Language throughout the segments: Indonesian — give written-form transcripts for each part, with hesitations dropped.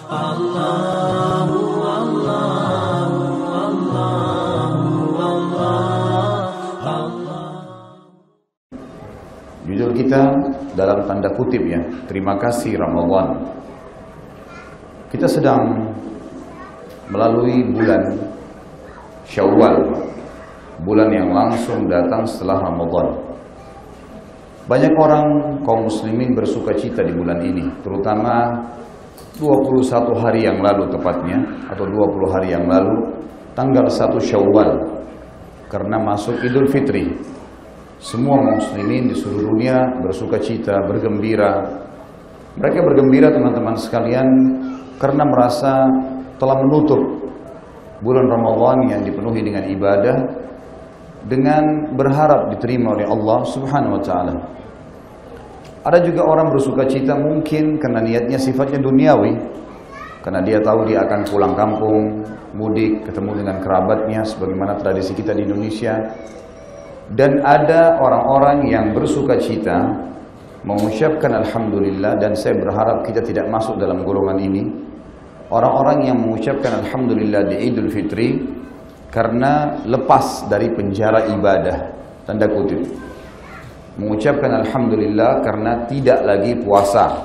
Judul kita dalam tanda kutip ya, terima kasih Ramadan. Kita sedang melalui bulan Syawal, bulan yang langsung datang setelah Ramadan. Banyak orang kaum muslimin bersuka cita di bulan ini, terutama 21 hari yang lalu tepatnya, atau 20 hari yang lalu, tanggal 1 Syawal, karena masuk Idul Fitri. Semua muslimin di seluruh dunia bersuka cita, bergembira. Mereka bergembira teman-teman sekalian karena merasa telah menutup bulan Ramadan yang dipenuhi dengan ibadah, dengan berharap diterima oleh Allah Subhanahu wa ta'ala. Ada juga orang bersuka cita mungkin karena niatnya sifatnya duniawi, karena dia tahu dia akan pulang kampung, mudik, ketemu dengan kerabatnya sebagaimana tradisi kita di Indonesia. Dan ada orang-orang yang bersuka cita mengucapkan Alhamdulillah, dan saya berharap kita tidak masuk dalam golongan ini. Orang-orang yang mengucapkan Alhamdulillah di Idul Fitri karena lepas dari penjara ibadah, tanda kutip. Mengucapkan Alhamdulillah karena tidak lagi puasa.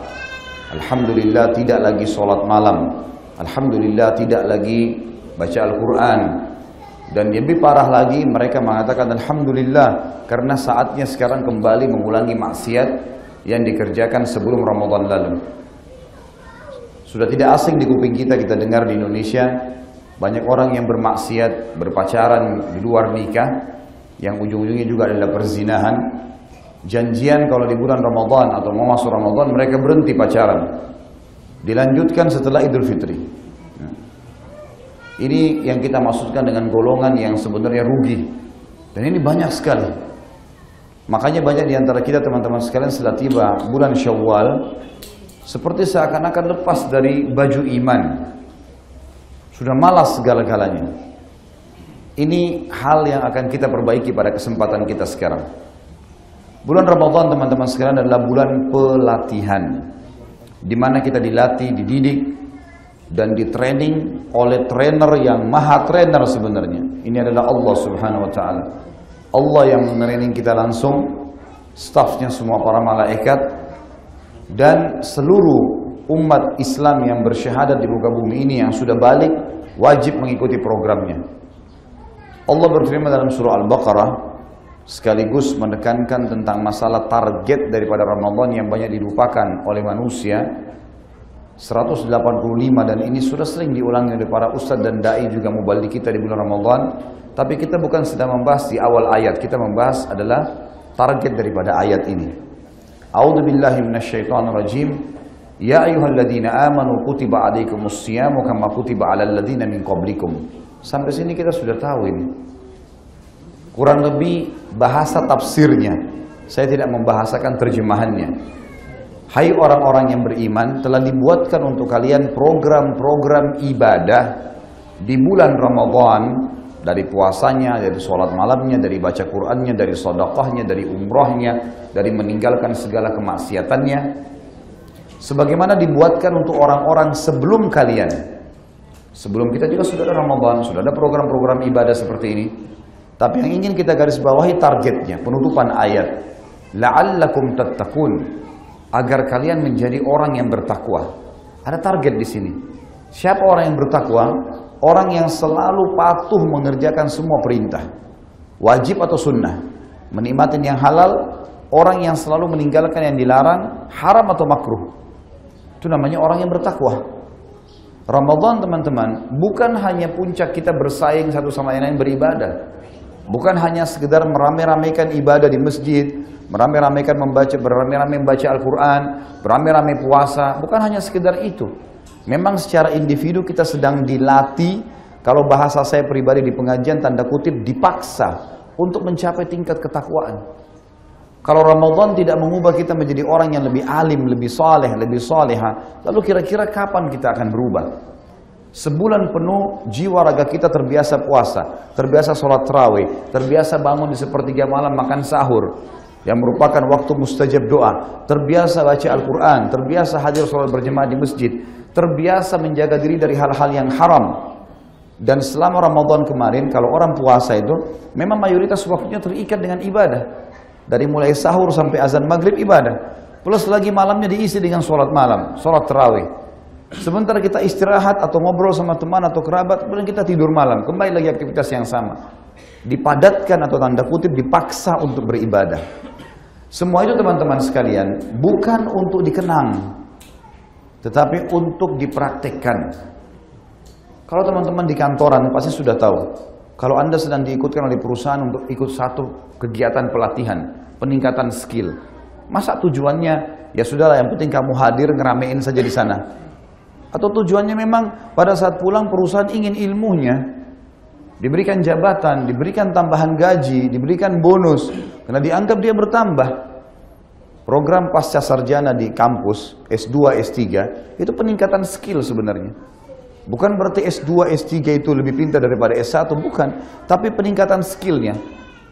Alhamdulillah tidak lagi sholat malam. Alhamdulillah tidak lagi baca Al-Quran. Dan lebih parah lagi, mereka mengatakan Alhamdulillah karena saatnya sekarang kembali mengulangi maksiat yang dikerjakan sebelum Ramadan lalu. Sudah tidak asing di kuping kita dengar di Indonesia, banyak orang yang bermaksiat, berpacaran di luar nikah, yang ujung-ujungnya juga adalah perzinahan. Janjian kalau di bulan Ramadan atau mau masuk Ramadan, mereka berhenti pacaran. Dilanjutkan setelah Idul Fitri. Ini yang kita maksudkan dengan golongan yang sebenarnya rugi. Dan ini banyak sekali. Makanya banyak di antara kita teman-teman sekalian setelah tiba bulan Syawal, seperti seakan-akan lepas dari baju iman. Sudah malas segala-galanya. Ini hal yang akan kita perbaiki pada kesempatan kita sekarang. Bulan Ramadan teman-teman sekalian adalah bulan pelatihan, di mana kita dilatih, dididik, dan di-training oleh trainer yang maha trainer sebenarnya. Ini adalah Allah Subhanahu wa ta'ala. Allah yang men-training kita langsung, stafnya semua para malaikat, dan seluruh umat Islam yang bersyahadat di muka bumi ini yang sudah balik, wajib mengikuti programnya. Allah berfirman dalam surah Al-Baqarah, sekaligus menekankan tentang masalah target daripada Ramadan yang banyak dilupakan oleh manusia. 185, dan ini sudah sering diulangi oleh para ustadz dan da'i juga mubalik kita di bulan Ramadan. Tapi kita bukan sedang membahas di awal ayat, kita membahas adalah target daripada ayat ini. A'udzubillahi minasyaitonirrajim. Ya ayyuhalladzina amanu kutiba alaikumus syiyamu kama kutiba alal ladzina min qablikum. Sampai sini kita sudah tahu ini. Kurang lebih bahasa tafsirnya. Saya tidak membahasakan terjemahannya. Hai orang-orang yang beriman, telah dibuatkan untuk kalian program-program ibadah di bulan Ramadan, dari puasanya, dari sholat malamnya, dari baca Qur'annya, dari sedekahnya, dari umrahnya, dari meninggalkan segala kemaksiatannya, sebagaimana dibuatkan untuk orang-orang sebelum kalian. Sebelum kita juga sudah ada Ramadan, sudah ada program-program ibadah seperti ini. Tapi yang ingin kita garis bawahi targetnya, penutupan ayat, la'allakum tattaqun, agar kalian menjadi orang yang bertakwa. Ada target di sini. Siapa orang yang bertakwa? Orang yang selalu patuh mengerjakan semua perintah, wajib atau sunnah, menikmati yang halal, orang yang selalu meninggalkan yang dilarang, haram atau makruh. Itu namanya orang yang bertakwa. Ramadan teman-teman, bukan hanya puncak kita bersaing satu sama lain beribadah. Bukan hanya sekedar merame-ramekan ibadah di masjid, merame-ramekan berame-rame membaca Al-Quran, berame-rame puasa. Bukan hanya sekedar itu. Memang secara individu kita sedang dilatih, kalau bahasa saya pribadi di pengajian tanda kutip dipaksa untuk mencapai tingkat ketakwaan. Kalau Ramadan tidak mengubah kita menjadi orang yang lebih alim, lebih soleh, lebih soleha, lalu kira-kira kapan kita akan berubah? Sebulan penuh jiwa raga kita terbiasa puasa, terbiasa sholat tarawih, terbiasa bangun di sepertiga malam makan sahur, yang merupakan waktu mustajab doa, terbiasa baca Al-Quran, terbiasa hadir sholat berjemaah di masjid, terbiasa menjaga diri dari hal-hal yang haram. Dan selama Ramadan kemarin, kalau orang puasa itu, memang mayoritas waktunya terikat dengan ibadah. Dari mulai sahur sampai azan maghrib ibadah. Plus lagi malamnya diisi dengan sholat malam, sholat tarawih. Sebentar kita istirahat atau ngobrol sama teman atau kerabat, kemudian kita tidur malam, kembali lagi aktivitas yang sama. Dipadatkan atau tanda kutip dipaksa untuk beribadah. Semua itu teman-teman sekalian, bukan untuk dikenang, tetapi untuk dipraktekkan. Kalau teman-teman di kantoran pasti sudah tahu, kalau Anda sedang diikutkan oleh perusahaan untuk ikut satu kegiatan pelatihan, peningkatan skill, masa tujuannya, ya sudahlah yang penting kamu hadir ngeramein saja di sana. Atau tujuannya memang pada saat pulang perusahaan ingin ilmunya, diberikan jabatan, diberikan tambahan gaji, diberikan bonus, karena dianggap dia bertambah. Program pasca sarjana di kampus, S2, S3, itu peningkatan skill sebenarnya. Bukan berarti S2, S3 itu lebih pintar daripada S1, bukan. Tapi peningkatan skillnya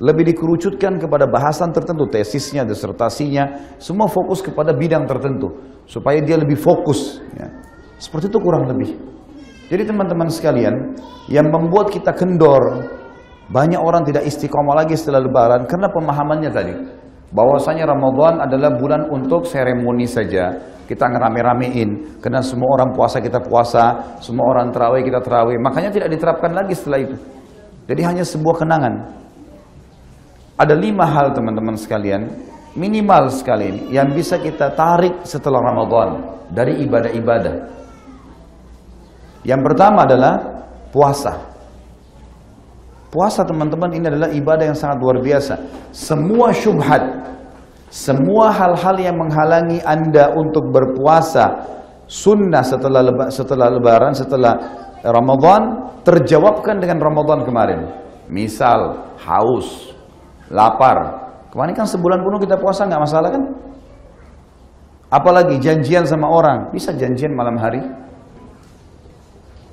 lebih dikerucutkan kepada bahasan tertentu, tesisnya, disertasinya, semua fokus kepada bidang tertentu. Supaya dia lebih fokus. Ya. Seperti itu kurang lebih. Jadi teman-teman sekalian, yang membuat kita kendor, banyak orang tidak istiqomah lagi setelah lebaran, karena pemahamannya tadi. Bahwasanya Ramadan adalah bulan untuk seremoni saja. Kita ngerame-ramein, karena semua orang puasa kita puasa, semua orang terawih kita terawih. Makanya tidak diterapkan lagi setelah itu. Jadi hanya sebuah kenangan. Ada 5 hal teman-teman sekalian, minimal sekali ini, yang bisa kita tarik setelah Ramadan dari ibadah-ibadah. Yang pertama adalah puasa. Puasa teman-teman ini adalah ibadah yang sangat luar biasa. Semua syubhat, semua hal-hal yang menghalangi Anda untuk berpuasa sunnah setelah lebaran, setelah Ramadan, terjawabkan dengan Ramadan kemarin. Misal, haus, lapar. Kemarin kan sebulan penuh kita puasa, nggak masalah kan? Apalagi janjian sama orang, bisa janjian malam hari.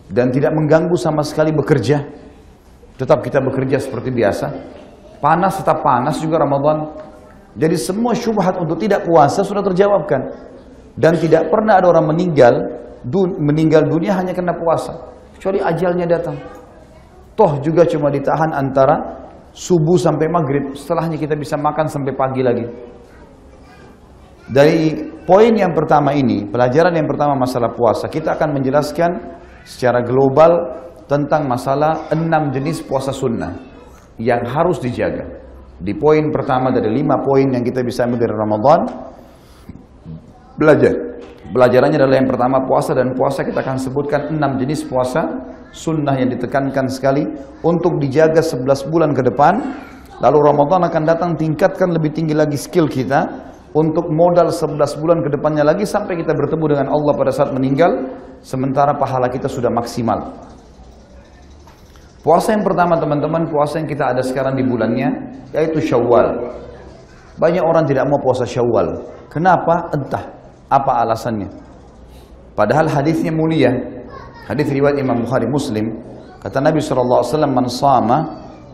Dan tidak mengganggu sama sekali bekerja. Tetap kita bekerja seperti biasa. Panas tetap panas juga Ramadan. Jadi semua syubhat untuk tidak puasa sudah terjawabkan. Dan tidak pernah ada orang meninggal dunia hanya karena puasa. Kecuali ajalnya datang. Toh juga cuma ditahan antara subuh sampai maghrib. Setelahnya kita bisa makan sampai pagi lagi. Dari poin yang pertama ini, pelajaran yang pertama masalah puasa, kita akan menjelaskan secara global tentang masalah 6 jenis puasa sunnah yang harus dijaga. Di poin pertama dari 5 poin yang kita bisa ambil dari Ramadan, belajarannya adalah yang pertama puasa, dan puasa kita akan sebutkan 6 jenis puasa sunnah yang ditekankan sekali untuk dijaga 11 bulan ke depan. Lalu Ramadan akan datang, tingkatkan lebih tinggi lagi skill kita untuk modal 11 bulan ke depannya lagi sampai kita bertemu dengan Allah pada saat meninggal, sementara pahala kita sudah maksimal. Puasa yang pertama teman-teman, puasa yang kita ada sekarang di bulannya, yaitu Syawal. Banyak orang tidak mau puasa Syawal. Kenapa? Entah apa alasannya. Padahal hadisnya mulia. Hadis riwayat Imam Bukhari Muslim. Kata Nabi SAW, "Man shama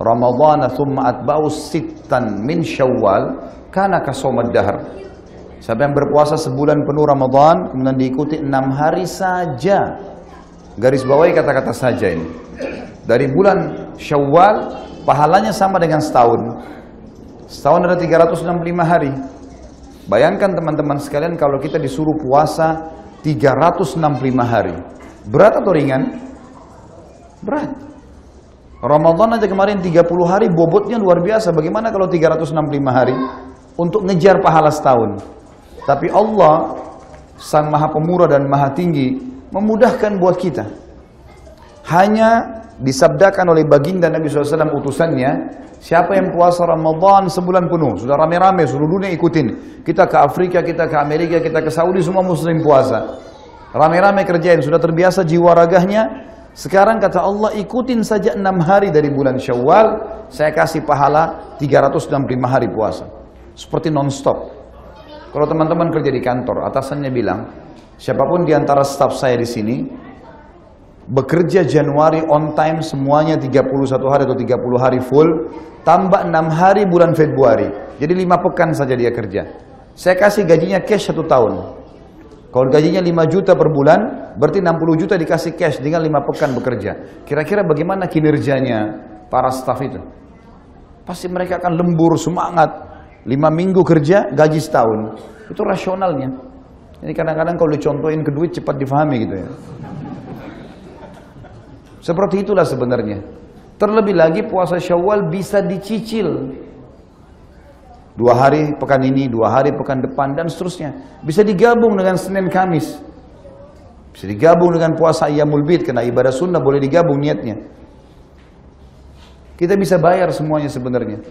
Ramadhana thumma atba'u sittan min Syawal, kana kasawmad dahr." Siapa yang berpuasa sebulan penuh Ramadan, kemudian diikuti 6 hari saja. Garis bawahi kata-kata saja ini. Dari bulan Syawal, pahalanya sama dengan setahun. Setahun ada 365 hari. Bayangkan teman-teman sekalian kalau kita disuruh puasa 365 hari. Berat atau ringan? Berat. Ramadan aja kemarin 30 hari, bobotnya luar biasa. Bagaimana kalau 365 hari? Untuk ngejar pahala setahun. Tapi Allah, Sang Maha Pemurah dan Maha Tinggi, memudahkan buat kita. Hanya disabdakan oleh baginda Nabi SAW utusannya, siapa yang puasa Ramadan sebulan penuh, sudah rame-rame, seluruh dunia ikutin. Kita ke Afrika, kita ke Amerika, kita ke Saudi, semua muslim puasa. Rame-rame kerjain, sudah terbiasa jiwa ragahnya. Sekarang kata Allah, ikutin saja 6 hari dari bulan Syawal, saya kasih pahala 365 hari puasa. Seperti non-stop. Kalau teman-teman kerja di kantor, atasannya bilang, siapapun di antara staf saya di sini, bekerja Januari on time semuanya 31 hari atau 30 hari full, tambah 6 hari bulan Februari. Jadi 5 pekan saja dia kerja. Saya kasih gajinya cash 1 tahun. Kalau gajinya 5 juta per bulan, berarti 60 juta dikasih cash dengan 5 pekan bekerja. Kira-kira bagaimana kinerjanya para staf itu? Pasti mereka akan lembur, semangat. 5 minggu kerja, gaji setahun. Itu rasionalnya. Ini kadang-kadang kalau dicontohin ke duit cepat difahami gitu ya. Seperti itulah sebenarnya. Terlebih lagi puasa Syawal bisa dicicil. 2 hari pekan ini, 2 hari pekan depan, dan seterusnya. Bisa digabung dengan Senin Kamis. Bisa digabung dengan puasa Ayyamul Bid, karena ibadah sunnah boleh digabung niatnya. Kita bisa bayar semuanya sebenarnya.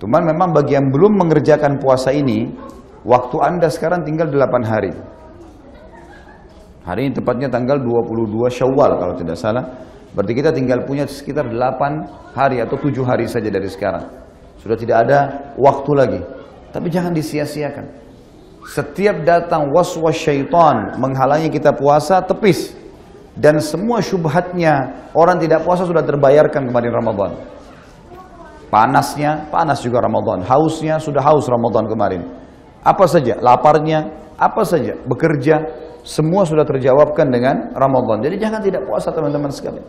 Cuman memang bagi yang belum mengerjakan puasa ini, waktu Anda sekarang tinggal 8 hari. Hari ini tepatnya tanggal 22 Syawal kalau tidak salah. Berarti kita tinggal punya sekitar 8 hari atau 7 hari saja dari sekarang. Sudah tidak ada waktu lagi. Tapi jangan disia-siakan. Setiap datang waswas syaitan menghalangi kita puasa, tepis. Dan semua syubhatnya orang tidak puasa sudah terbayarkan kemarin Ramadan. Panasnya, panas juga Ramadan. Hausnya, sudah haus Ramadan kemarin. Apa saja, laparnya, apa saja, bekerja, semua sudah terjawabkan dengan Ramadan. Jadi jangan tidak puasa teman-teman sekalian.